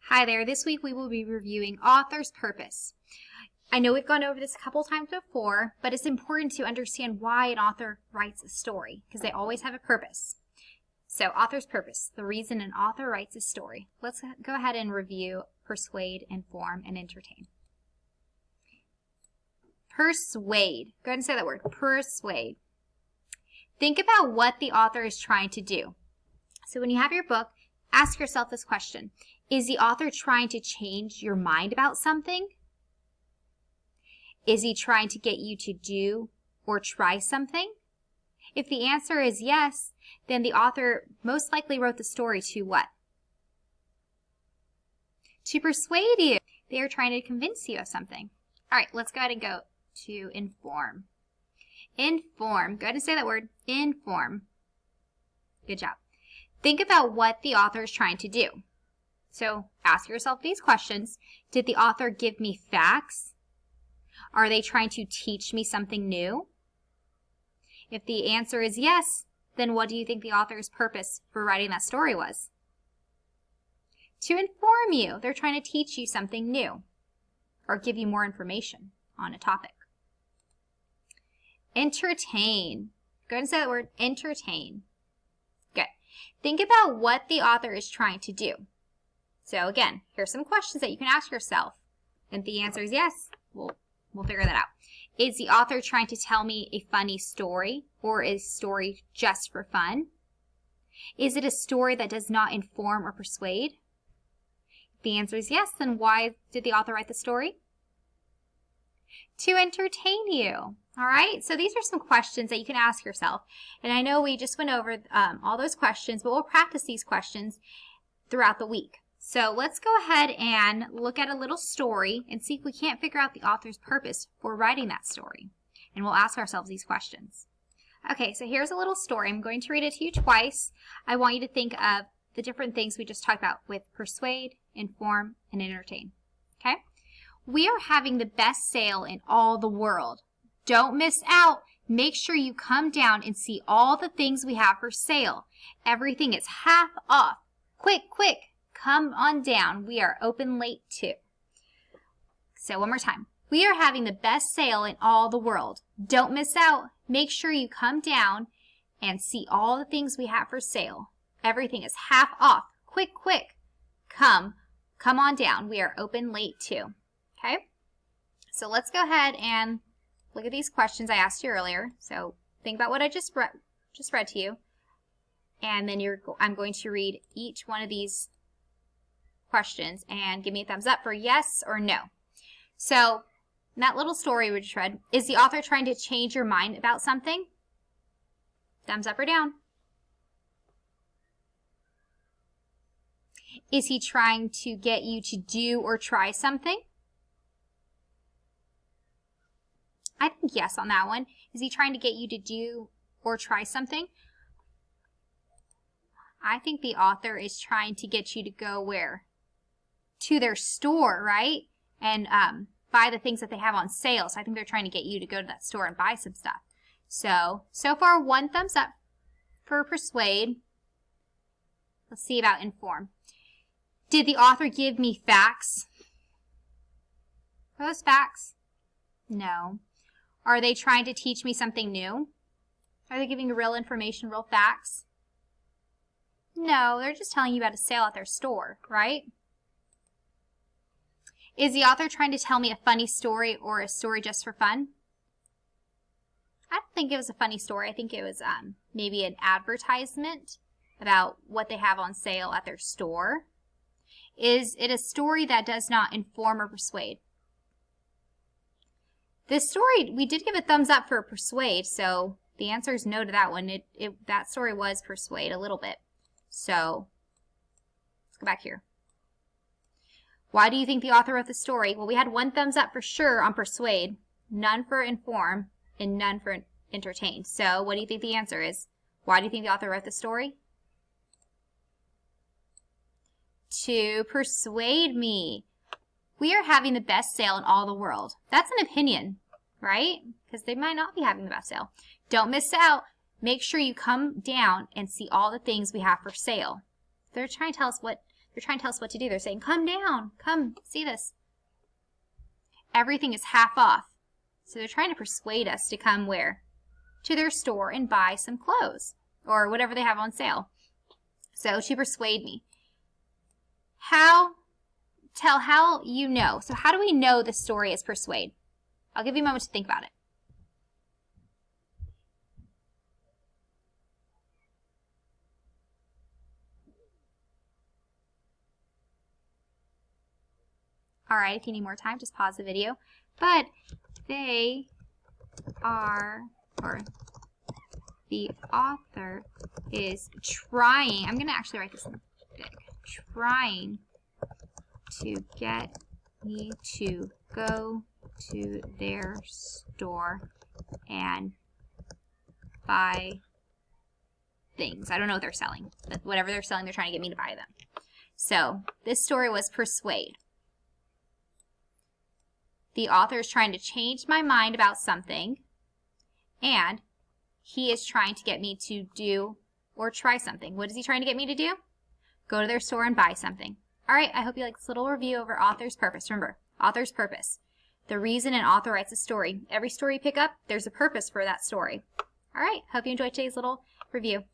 Hi there, this week we will be reviewing author's purpose. I know we've gone over this a couple times before, but it's important to understand why an author writes a story, because they always have a purpose. So, author's purpose, the reason an author writes a story. Let's go ahead and review persuade, inform, and entertain. Persuade. Go ahead and say that word, persuade. Think about what the author is trying to do. So when you have your book, ask yourself this question. Is the author trying to change your mind about something? Is he trying to get you to do or try something? If the answer is yes, then the author most likely wrote the story to what? To persuade you. They are trying to convince you of something. All right, let's go ahead and go to inform. Inform. Go ahead and say that word. Inform. Good job. Think about what the author is trying to do. So ask yourself these questions. Did the author give me facts? Are they trying to teach me something new? If the answer is yes, then what do you think the author's purpose for writing that story was? To inform you. They're trying to teach you something new or give you more information on a topic. Entertain. Go ahead and say that word, entertain. Good. Think about what the author is trying to do. So again, here's some questions that you can ask yourself. And if the answer is yes, we'll figure that out. Is the author trying to tell me a funny story, or is the story just for fun? Is it a story that does not inform or persuade? If the answer is yes, then why did the author write the story? To entertain you. All right, so these are some questions that you can ask yourself. And I know we just went over all those questions, but we'll practice these questions throughout the week. So let's go ahead and look at a little story and see if we can't figure out the author's purpose for writing that story. And we'll ask ourselves these questions. Okay, so here's a little story. I'm going to read it to you twice. I want you to think of the different things we just talked about with persuade, inform, and entertain. Okay? We are having the best sale in all the world. Don't miss out. Make sure you come down and see all the things we have for sale. Everything is half off. Quick, quick. Come on down. We are open late too. So one more time. We are having the best sale in all the world. Don't miss out. Make sure you come down and see all the things we have for sale. Everything is half off. Quick, quick. Come on down. We are open late too. Okay? So let's go ahead and look at these questions I asked you earlier. So think about what I just read to you. And then I'm going to read each one of these questions and give me a thumbs up for yes or no. So in that little story we just read, is the author trying to change your mind about something? Thumbs up or down. Is he trying to get you to do or try something? I think yes on that one. Is he trying to get you to do or try something? I think the author is trying to get you to go where? To their store, right? And buy the things that they have on sale. So I think they're trying to get you to go to that store and buy some stuff. So far one thumbs up for persuade. Let's see about inform. Did the author give me facts? Are those facts? No. Are they trying to teach me something new? Are they giving you real information, real facts? No, they're just telling you about a sale at their store, right? Is the author trying to tell me a funny story or a story just for fun? I don't think it was a funny story. I think it was maybe an advertisement about what they have on sale at their store. Is it a story that does not inform or persuade? This story, we did give a thumbs up for persuade, so the answer is no to that one. That story was persuade a little bit. So let's go back here. Why do you think the author wrote the story? Well, we had one thumbs up for sure on persuade, none for inform, and none for entertain. So what do you think the answer is? Why do you think the author wrote the story? To persuade me. We are having the best sale in all the world. That's an opinion, right? Because they might not be having the best sale. Don't miss out. Make sure you come down and see all the things we have for sale. They're trying to tell us what They're trying to tell us what to do. They're saying, come down, come see this. Everything is half off. So they're trying to persuade us to come where? To their store and buy some clothes or whatever they have on sale. So to persuade me. Tell how you know. So how do we know the story is persuade? I'll give you a moment to think about it. All right, if you need more time, just pause the video. But they are, or the author is trying, I'm going to actually write this in big, trying to get me to go to their store and buy things. I don't know what they're selling, but whatever they're selling, they're trying to get me to buy them. So this story was persuade. The author is trying to change my mind about something, and he is trying to get me to do or try something. What is he trying to get me to do? Go to their store and buy something. All right, I hope you like this little review over author's purpose. Remember, author's purpose. The reason an author writes a story. Every story you pick up, there's a purpose for that story. All right, hope you enjoyed today's little review.